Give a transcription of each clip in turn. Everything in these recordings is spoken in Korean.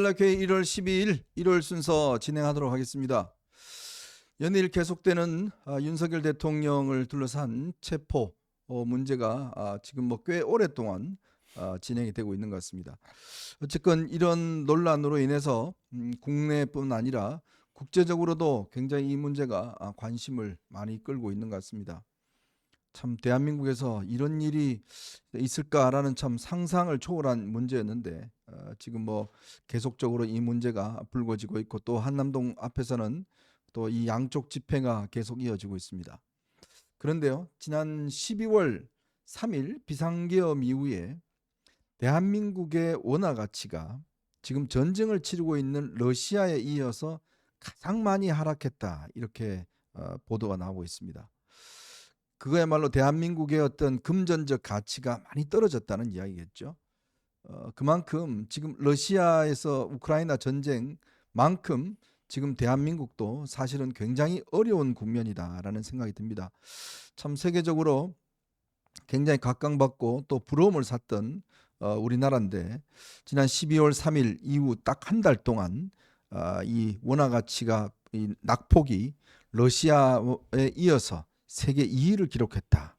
연락회 1월 12일 일요일 순서 진행하도록 하겠습니다. 연일 계속되는 윤석열 대통령을 둘러싼 체포 문제가 지금 꽤 오랫동안 진행이 되고 있는 것 같습니다. 어쨌건 이런 논란으로 인해서 국내뿐 아니라 국제적으로도 굉장히 이 문제가 관심을 많이 끌고 있는 것 같습니다. 참 대한민국에서 이런 일이 있을까라는 참 상상을 초월한 문제였는데 지금 계속적으로 이 문제가 불거지고 있고 또 한남동 앞에서는 또 이 양쪽 집회가 계속 이어지고 있습니다. 그런데요, 지난 12월 3일 비상계엄 이후에 대한민국의 원화 가치가 지금 전쟁을 치르고 있는 러시아에 이어서 가장 많이 하락했다, 이렇게 보도가 나오고 있습니다. 그거야말로 대한민국의 어떤 금전적 가치가 많이 떨어졌다는 이야기겠죠. 그만큼 지금 러시아에서 우크라이나 전쟁만큼 지금 대한민국도 사실은 굉장히 어려운 국면이다라는 생각이 듭니다. 참 세계적으로 굉장히 각광받고 또 부러움을 샀던 우리나라인데 지난 12월 3일 이후 딱 한 달 동안 이 원화 가치가 이 낙폭이 러시아에 이어서 세계 2위를 기록했다.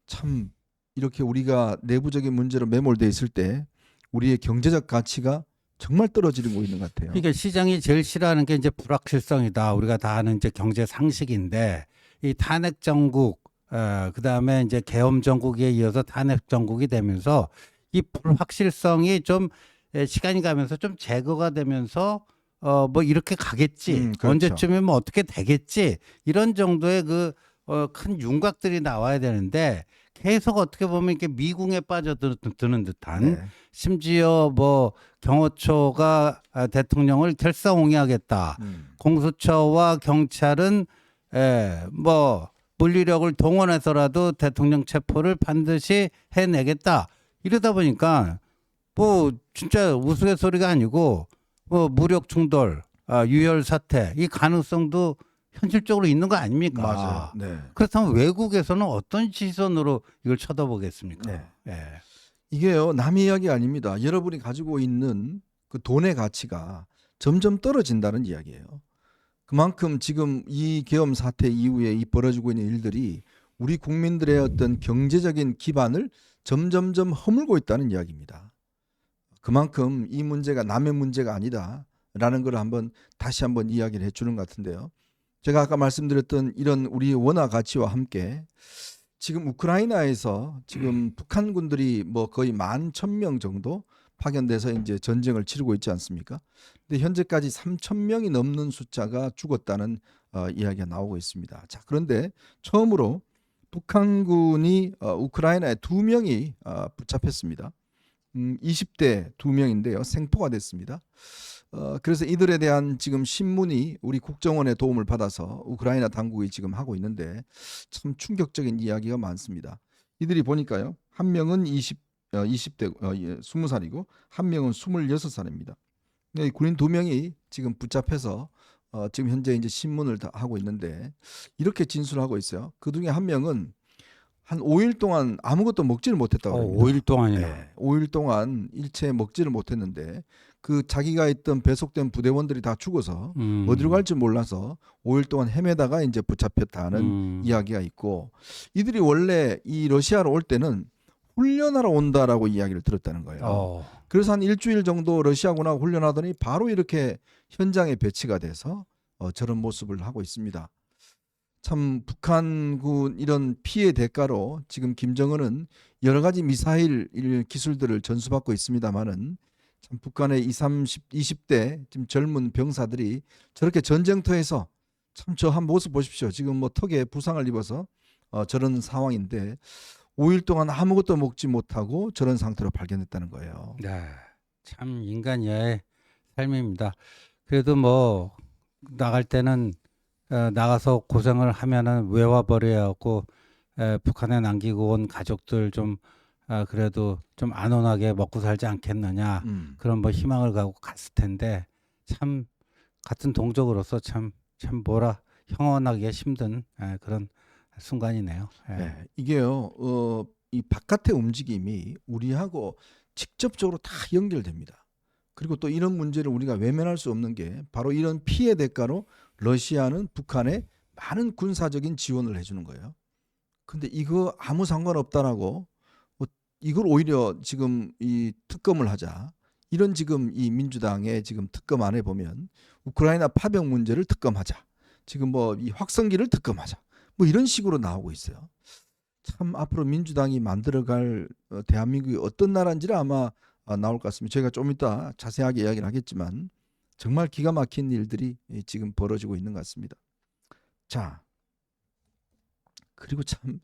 참 이렇게 우리가 내부적인 문제로 매몰돼 있을 때 우리의 경제적 가치가 정말 떨어지고 있는 것 같아요. 그러니까 시장이 제일 싫어하는 게 이제 불확실성이다. 우리가 다 아는 이제 경제 상식인데 이 탄핵 정국, 그다음에 이제 계엄 정국에 이어서 탄핵 정국이 되면서 이 불확실성이 좀 시간이 가면서 좀 제거가 되면서 뭐 이렇게 가겠지. 그렇죠. 언제쯤이면 어떻게 되겠지. 이런 정도의 큰 윤곽들이 나와야 되는데 계속 어떻게 보면 이렇게 미궁에 빠져드는 듯한 네. 심지어 뭐 경호처가 대통령을 결사옹위하겠다. 공수처와 경찰은 뭐 물리력을 동원해서라도 대통령 체포를 반드시 해내겠다. 이러다 보니까 뭐 진짜 우스갯소리가 아니고 뭐 무력 충돌, 유혈 사태 이 가능성도 현실적으로 있는 거 아닙니까? 맞아요. 네. 그렇다면 외국에서는 어떤 시선으로 이걸 쳐다보겠습니까? 네. 예. 이게요, 남의 이야기 아닙니다. 여러분이 가지고 있는 그 돈의 가치가 점점 떨어진다는 이야기예요. 그만큼 지금 이 계엄 사태 이후에 이 벌어지고 있는 일들이 우리 국민들의 어떤 경제적인 기반을 점점점 허물고 있다는 이야기입니다. 그만큼 이 문제가 남의 문제가 아니다라는 걸 다시 한번 이야기를 해주는 것 같은데요. 제가 아까 말씀드렸던 이런 우리 원화 가치와 함께 지금 우크라이나에서 지금 북한군들이 거의 11,000명 정도 파견돼서 이제 전쟁을 치르고 있지 않습니까? 근데 현재까지 3,000명이 넘는 숫자가 죽었다는 이야기가 나오고 있습니다. 자, 그런데 처음으로 북한군이 우크라이나에 2명이 붙잡혔습니다. 20대 2명인데요. 생포가 됐습니다. 그래서 이들에 대한 지금 신문이 우리 국정원의 도움을 받아서 우크라이나 당국이 지금 하고 있는데 참 충격적인 이야기가 많습니다. 이들이 보니까요, 한 명은 20대 20살이고 한 명은 26살입니다. 군인 2명이 지금 붙잡혀서 지금 현재 이제 신문을 다 하고 있는데 이렇게 진술하고 있어요. 그 중에 한 명은 한 5일 동안 아무것도 먹지를 못했다고 합니다. 5일 동안이나. 네, 5일 동안 일체 먹지를 못했는데 그 자기가 있던 배속된 부대원들이 다 죽어서 어디로 갈지 몰라서 5일 동안 헤매다가 이제 붙잡혔다는 이야기가 있고, 이들이 원래 이 러시아로 올 때는 훈련하러 온다라고 이야기를 들었다는 거예요. 그래서 한 일주일 정도 러시아군하고 훈련하더니 바로 이렇게 현장에 배치가 돼서 저런 모습을 하고 있습니다. 참 북한군 이런 피해 대가로 지금 김정은은 여러 가지 미사일 기술들을 전수받고 있습니다만은 참 북한의 20대 지금 젊은 병사들이 저렇게 전쟁터에서 참 저 한 모습 보십시오. 지금 턱에 부상을 입어서 저런 상황인데 5일 동안 아무것도 먹지 못하고 저런 상태로 발견됐다는 거예요. 네, 참 인간의 삶입니다. 그래도 뭐 나갈 때는 나가서 고생을 하면은 외화 버려야 하고 북한에 남기고 온 가족들 좀 그래도 좀 안온하게 먹고 살지 않겠느냐 그런 뭐 희망을 갖고 갔을 텐데 참 같은 동족으로서 참 뭐라 형언하기가 힘든 그런 순간이네요. 네, 이게요, 이 바깥의 움직임이 우리하고 직접적으로 다 연결됩니다. 그리고 또 이런 문제를 우리가 외면할 수 없는 게 바로 이런 피해 대가로 러시아는 북한에 많은 군사적인 지원을 해주는 거예요. 근데 이거 아무 상관없다라고 이걸 오히려 지금 이 특검을 하자. 이런 지금 이 민주당의 지금 특검 안에 보면 우크라이나 파병 문제를 특검하자. 지금 뭐 이 확성기를 특검하자. 뭐 이런 식으로 나오고 있어요. 참 앞으로 민주당이 만들어갈 대한민국이 어떤 나라인지를 아마 나올 것 같습니다. 저희가 좀 이따 자세하게 이야기를 하겠지만 정말 기가 막힌 일들이 지금 벌어지고 있는 것 같습니다. 자, 그리고 참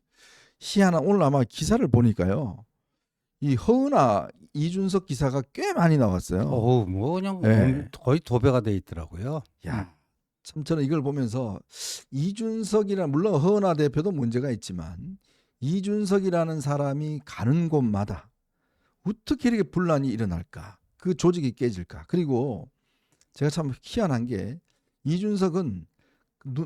희한한 오늘 아마 기사를 보니까요. 이 허은하 이준석 기사가 꽤 많이 나왔어요. 뭐 그냥 네. 거의 도배가 돼 있더라고요. 야, 참 저는 이걸 보면서 이준석이란 물론 허은하 대표도 문제가 있지만 이준석이라는 사람이 가는 곳마다 어떻게 이렇게 분란이 일어날까? 그 조직이 깨질까? 그리고 제가 참 희한한 게 이준석은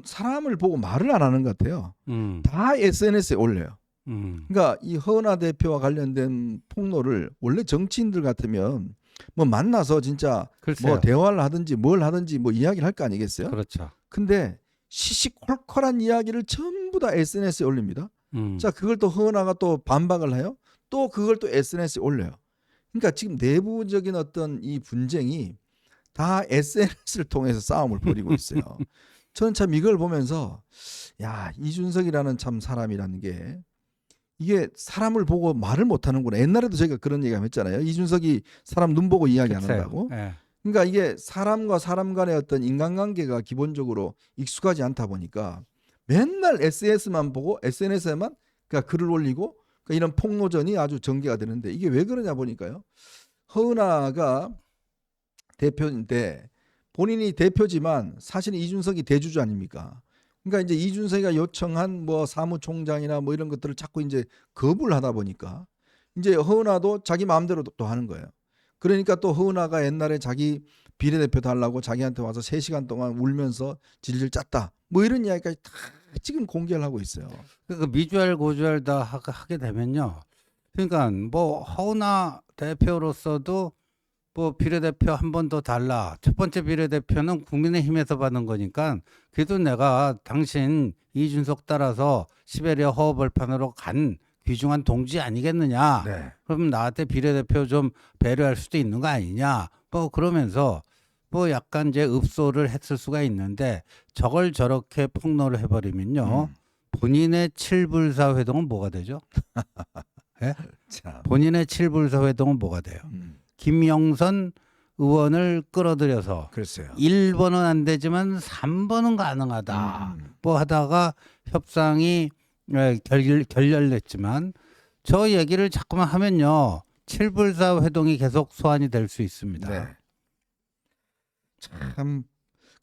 사람을 보고 말을 안 하는 것 같아요. 다 SNS에 올려요. 그러니까 이 허은하 대표와 관련된 폭로를 원래 정치인들 같으면 뭐 만나서 진짜 글쎄요. 뭐 대화를 하든지 뭘 하든지 뭐 이야기를 할 거 아니겠어요? 그렇죠. 근데 시시콜콜한 이야기를 전부 다 SNS에 올립니다. 자, 그걸 또 허은하가 또 반박을 해요. 또 그걸 또 SNS에 올려요. 그러니까 지금 내부적인 어떤 이 분쟁이 다 SNS를 통해서 싸움을 벌이고 있어요. 저는 참 이걸 보면서 야, 이준석이라는 참 사람이라는 게 이게 사람을 보고 말을 못하는구나. 옛날에도 저희가 그런 얘기 했잖아요. 이준석이 사람 눈 보고 이야기 안 글쎄요. 한다고. 예. 그러니까 이게 사람과 사람 간의 어떤 인간관계가 기본적으로 익숙하지 않다 보니까 맨날 SNS만 보고 SNS에만 그러니까 글을 올리고 그러니까 이런 폭로전이 아주 전개가 되는데 이게 왜 그러냐 보니까요. 허은하가 대표인데 본인이 대표지만 사실은 이준석이 대주주 아닙니까? 그러니까 이제 이준석이가 요청한 뭐 사무총장이나 뭐 이런 것들을 자꾸 이제 거부를 하다 보니까 이제 허은하도 자기 마음대로 또 하는 거예요. 그러니까 또 허은하가 옛날에 자기 비례대표 달라고 자기한테 와서 3시간 동안 울면서 질질 짰다. 뭐 이런 이야기까지 다 지금 공개를 하고 있어요. 그 미주알 고주알 다 하게 되면요. 그러니까 뭐 허은하 대표로서도 뭐 비례대표 한 번 더 달라. 첫 번째 비례대표는 국민의힘에서 받은 거니까 그래도 내가 당신 이준석 따라서 시베리아 허허벌판으로 간 귀중한 동지 아니겠느냐. 네. 그럼 나한테 비례대표 좀 배려할 수도 있는 거 아니냐. 뭐 그러면서 뭐 약간 이제 읍소를 했을 수가 있는데 저걸 저렇게 폭로를 해버리면요. 본인의 칠불사 회동은 뭐가 되죠? 예? 참. 본인의 칠불사 회동은 뭐가 돼요? 김영선 의원을 끌어들여서 글쎄요. 1번은 안 되지만 3번은 가능하다. 뭐 하다가 협상이 결렬됐지만 저 얘기를 자꾸만 하면요. 칠불사 회동이 계속 소환이 될 수 있습니다. 네. 참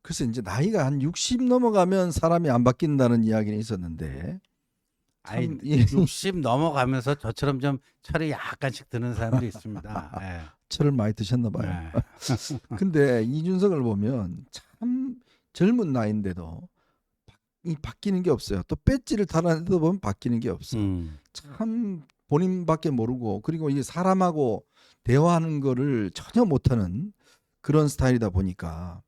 그래서 이제 나이가 한 60 넘어가면 사람이 안 바뀐다는 이야기는 있었는데 아이, 참 60 넘어가면서 저처럼 좀 철이 약간씩 드는 사람도 있습니다. 예. 철을 많이 드셨나 봐요. 예. 근데 이준석을 보면 참 젊은 나이인데도 이 바뀌는 게 없어요. 또 배지를 달아내도 보면 바뀌는 게 없어. 참 본인밖에 모르고 그리고 이게 사람하고 대화하는 거를 전혀 못하는 그런 스타일이다 보니까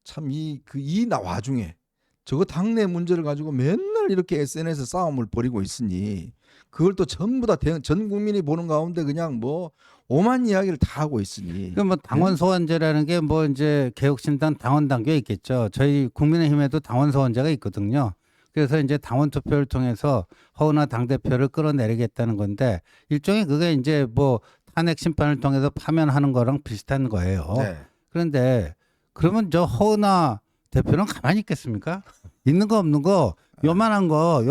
참 이 와중에 저거 당내 문제를 가지고 맨날 이렇게 SNS 싸움을 벌이고 있으니 그걸 또 전부 다 전 국민이 보는 가운데 그냥 뭐 오만 이야기를 다 하고 있으니 그 뭐 당원 소환제라는 게 뭐 이제 개혁신당 당원 단계에 있겠죠. 저희 국민의힘에도 당원 소환제가 있거든요. 그래서 이제 당원 투표를 통해서 허은하 당대표를 끌어내리겠다는 건데 일종의 그게 이제 뭐 탄핵 심판을 통해서 파면하는 거랑 비슷한 거예요. 네. 그런데 그러면 저 허은하 대표는 가만히 있겠습니까? 있는 거 없는 거 요만한 거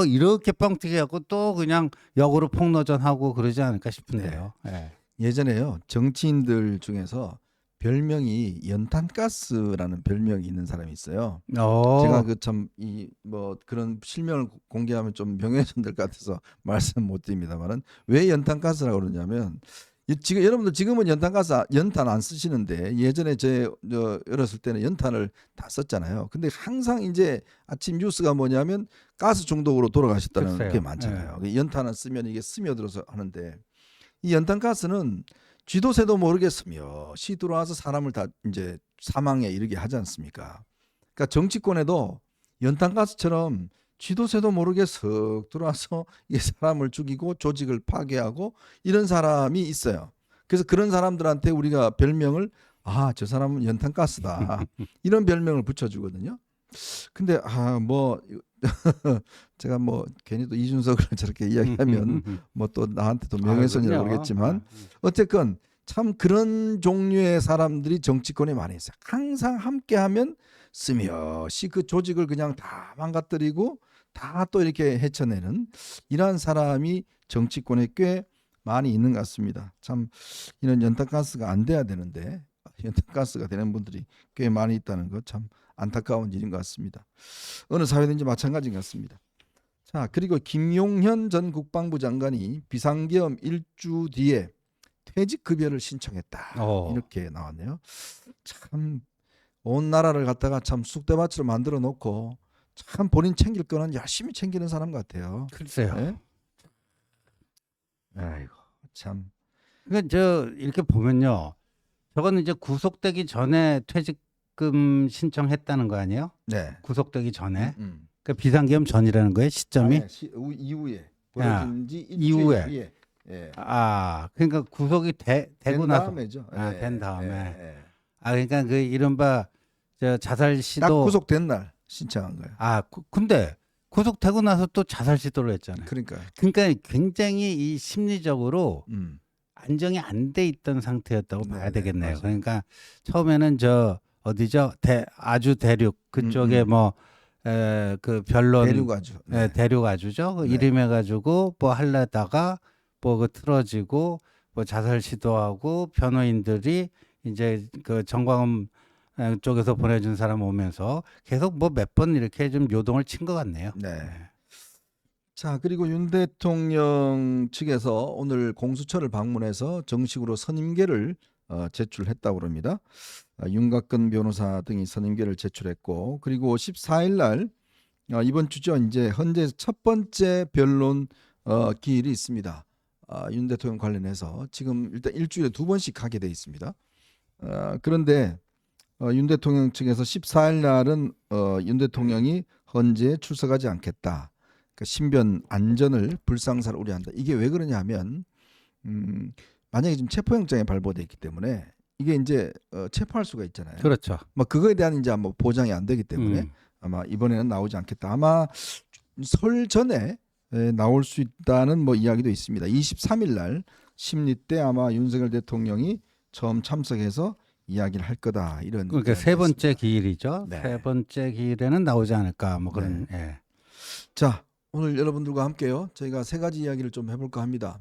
이렇게 뻥튀기 하고 또 그냥 역으로 폭로전하고 그러지 않을까 싶은데요. 네. 예전에요 정치인들 중에서 별명이 연탄가스라는 별명이 있는 사람이 있어요. 제가 그 참 이 뭐 그런 실명을 공개하면 좀 명예훼손될 것 같아서 말씀 못 드립니다만은 왜 연탄가스라고 그러냐면 지금 여러분들 지금은 연탄 안 쓰시는데 예전에 저 어렸을 때는 연탄을 다 썼잖아요. 근데 항상 이제 아침 뉴스가 뭐냐면 가스 중독으로 돌아가셨다는 글쎄요. 게 많잖아요. 연탄을 쓰면 이게 스며들어서 하는데 이 연탄가스는 쥐도새도 모르게 스며시 들어와서 사람을 다 이제 사망에 이르게 하지 않습니까? 그러니까 정치권에도 연탄가스처럼 쥐도새도 모르게 슥 들어와서 이 사람을 죽이고 조직을 파괴하고 이런 사람이 있어요. 그래서 그런 사람들한테 우리가 별명을 저 사람은 연탄가스다 이런 별명을 붙여주거든요. 근데 뭐 제가 뭐 괜히 또 이준석을 저렇게 이야기하면 뭐 또 나한테도 명예훼손이라고 그럼요. 그러겠지만 어쨌건 참 그런 종류의 사람들이 정치권에 많이 있어요. 항상 함께하면 스며시 그 조직을 그냥 다 망가뜨리고 다 또 이렇게 헤쳐내는 이러한 사람이 정치권에 꽤 많이 있는 것 같습니다. 참 이런 연탄가스가 안 돼야 되는데 연탄가스가 되는 분들이 꽤 많이 있다는 것 참 안타까운 일인 것 같습니다. 어느 사회든지 마찬가지인 것 같습니다. 자, 그리고 김용현 전 국방부 장관이 비상계엄 1주 뒤에 퇴직급여를 신청했다. 이렇게 나왔네요. 참 온 나라를 갖다가 참 쑥대밭으로 만들어 놓고 참 본인 챙길 거는 열심히 챙기는 사람 같아요. 글쎄요. 네? 아이고 참. 그러니까 이렇게 보면요. 저거는 이제 구속되기 전에 퇴직금 신청했다는 거 아니에요? 네. 구속되기 전에. 그러니까 비상계엄 전이라는 거예요. 시점이. 이후에 벌어진 지 이후에. 뒤에. 예. 그러니까 구속이 되고 된 나서. 다음에죠. 된 다음에. 예. 그러니까 그 이른바 자살 시도. 딱 구속된 날 신청한 거예요. 근데 구속되고 나서 또 자살 시도를 했잖아요. 그러니까 굉장히 이 심리적으로 안정이 안 돼 있던 상태였다고 봐야 되겠네요. 맞아요. 그러니까 처음에는 어디죠? 아주 대륙 그쪽에 그 변론 대륙아주. 대륙아주죠. 그 네. 이름해 가지고 뭐 하려다가 그 틀어지고 뭐 자살 시도하고 변호인들이 이제 그 정광훈 쪽에서 보내준 사람 오면서 계속 뭐 몇 번 이렇게 좀 요동을 친 것 같네요. 네. 자, 그리고 윤 대통령 측에서 오늘 공수처를 방문해서 정식으로 선임계를 제출했다고 합니다. 윤곽근 변호사 등이 선임계를 제출했고, 그리고 14일 날 이번 주죠. 이제 헌재 첫 번째 변론 기일이 있습니다. 윤 대통령 관련해서 지금 일단 일주일에 2번씩 하게 돼 있습니다. 그런데 윤 대통령 측에서 14일 날은 윤 대통령이 헌재에 출석하지 않겠다. 그러니까 신변 안전을 불상사를 우려한다. 이게 왜 그러냐면 만약에 지금 체포영장이 발부돼 있기 때문에 이게 이제 체포할 수가 있잖아요. 그렇죠. 뭐 그거에 대한 이제 뭐 보장이 안 되기 때문에 아마 이번에는 나오지 않겠다. 아마 설 전에 나올 수 있다는 뭐 이야기도 있습니다. 23일 날 심리 때 아마 윤석열 대통령이 처음 참석해서 이야기를 할 거다. 이런 그러니까 세 번째 기일이죠. 네. 세 번째 기일에는 나오지 않을까 뭐 그런. 자, 오늘 여러분들과 함께요. 저희가 세 가지 이야기를 좀 해볼까 합니다.